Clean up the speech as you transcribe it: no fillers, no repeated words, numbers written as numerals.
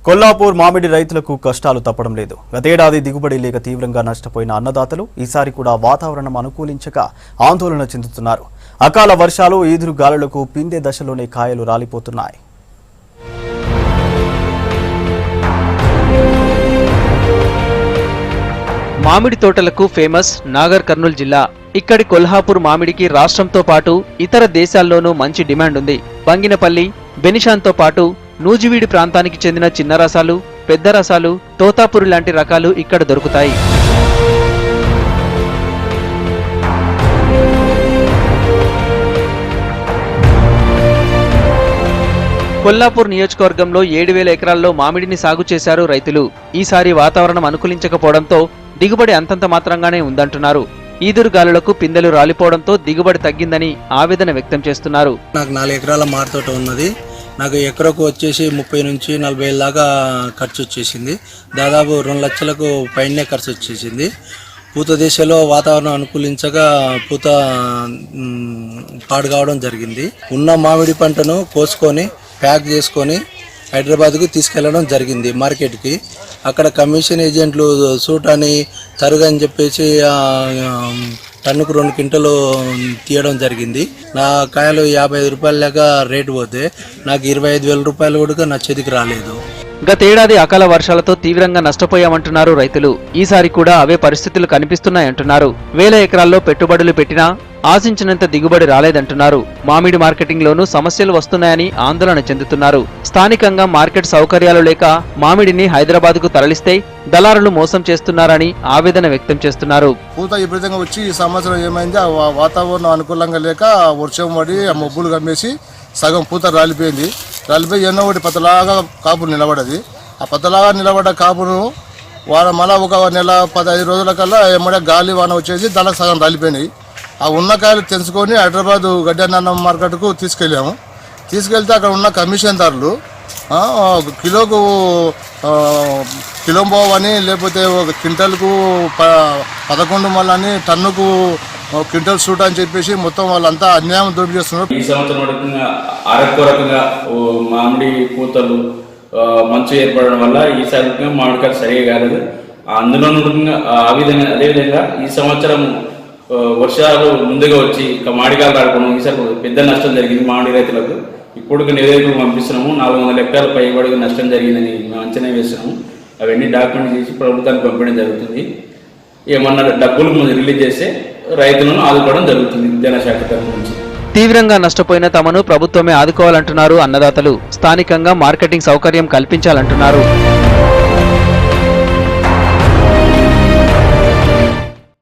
కొల్లాపూర్ మామిడి రైతులకు కష్టాలు తప్పడం లేదు. గతేడాది దిగుబడి లేక తీవ్రంగా నష్టపోయిన అన్నదాతలు ఈసారి కూడా వాతావరణం అనుకూలించక ఆందోళన చెందుతున్నారు. అకాల వర్షాలు, ఈదురు గాలులకు పిందె దశలోనే కాయలు రాలిపోతున్నాయి. మామిడి తోటలకు ఫేమస్ నాగర్ కర్నూల్ జిల్లా. ఇక్కడి కొల్హాపూర్ మామిడికి రాష్ట్రంతో పాటు ఇతర దేశాల్లోనూ మంచి డిమాండ్ ఉంది. బంగినపల్లి, బెనిషాన్తో పాటు నూజివీడి ప్రాంతానికి చెందిన చిన్న రసాలు, పెద్ద రసాలు, తోతాపురి లాంటి రకాలు ఇక్కడ దొరుకుతాయి. కొల్లాపూర్ నియోజకవర్గంలో 7,000 ఎకరాల్లో మామిడిని సాగు చేశారు రైతులు. ఈసారి వాతావరణం అనుకూలించకపోవడంతో దిగుబడి అంతంత మాత్రంగానే ఉందంటున్నారు. ఈదురు గాలులకు పిందెలు రాలిపోవడంతో దిగుబడి తగ్గిందని ఆవేదన వ్యక్తం చేస్తున్నారు. నాకు 4 ఎకరాల మామిడి తోట ఉన్నది. నాకు ఎకరకు వచ్చేసి 30 నుంచి 40 దాకా ఖర్చు వచ్చేసింది. దాదాపు 2 లక్షలకు పైనే ఖర్చు వచ్చేసింది. పూత దిశలో వాతావరణం అనుకూలించగా పూత పాడు కావడం జరిగింది. ఉన్న మామిడి పంటను కోసుకొని ప్యాక్ చేసుకొని హైదరాబాద్కు తీసుకెళ్లడం జరిగింది మార్కెట్కి. అక్కడ కమిషన్ ఏజెంట్లు సూట్ అని తరుగు అని చెప్పేసి టన్నుకు 2 క్వింటలు తీయడం జరిగింది. నా కాయలు 55 రూపాయల లెక్క రేటు పోతే నాకు 25,000 రూపాయలు కూడా నా చేతికి రాలేదు. గతేడాది అకాల వర్షాలతో తీవ్రంగా నష్టపోయామంటున్నారు రైతులు. ఈసారి కూడా అవే పరిస్థితులు కనిపిస్తున్నాయంటున్నారు. 1000 ఎకరాల్లో పెట్టుబడులు పెట్టినా ఆశించినంత దిగుబడి రాలేదంటున్నారు. మామిడి మార్కెటింగ్ లోనూ సమస్యలు వస్తున్నాయని ఆందోళన చెందుతున్నారు. స్థానికంగా మార్కెట్ సౌకర్యాలు లేక మామిడిని హైదరాబాద్ కు తరలిస్తే దళారులు మోసం చేస్తున్నారని ఆవేదన వ్యక్తం చేస్తున్నారు. పూత విపరీతంగా వచ్చి ఈ సంవత్సరం ఏమైంది, వాతావరణం అనుకూలంగా లేక వర్షం పడి ఆ మబ్బులు కమ్మేసి సగం పూత రాలిపోయింది. రాలిపోయి ఎన్నో ఒకటి పతలాగా కాపు నిలబడది. ఆ పతలాగా నిలబడ్డ కాపును మళ్ళీ ఒక నెల 15 రోజుల కల్లా ఏమడే గాలి వాన వచ్చేసి దానికి సగం రాలిపోయినాయి. ఆ ఉన్న కాయలు తెంచుకొని హైదరాబాద్ గడ్డన్నం మార్కెట్కు తీసుకెళ్ళాము. తీసుకెళ్తే అక్కడ ఉన్న కమిషన్దారులు కిలోకు కిలోంబావు అని, లేకపోతే ఒక క్వింటల్కు 11 మళ్ళీ టన్నుకు క్వింటల్ సూట్ అని చెప్పేసి మొత్తం వాళ్ళంతా అన్యాయం దోపిడీ చేస్తున్నారు. ఈ సంవత్సరం అరకొరకుగా మామిడి పూతలు మంచు ఏర్పడడం వల్ల ఈసారి మామిడికాయలు సరిగా కాలేదు. అందులో ఆ విధంగా అదేవిధంగా ఈ సంవత్సరం వర్షాలు ముందుగా వచ్చి మామిడికాయలు రాకపోవడం ఈసారి పెద్ద నష్టం జరిగింది మామిడి రైతులకు. ఇప్పుడు నివేదికలు పంపిస్తున్నాము. 400 ఎకరాల పైబడి నష్టం జరిగిందని మేము అంచనా వేస్తున్నాము. అవన్నీ డాక్యుమెంట్ చేసి ప్రభుత్వానికి పంపడం జరుగుతుంది. ఏమన్నా డబ్బులు రిలీజ్ చేస్తే రైతులను ఆదుకోవడం జరుగుతుంది విద్యాశాఖ తరఫు నుంచి. తీవ్రంగా నష్టపోయిన తమను ప్రభుత్వమే ఆదుకోవాలంటున్నారు అన్నదాతలు. స్థానికంగా మార్కెటింగ్ సౌకర్యం కల్పించాలంటున్నారు.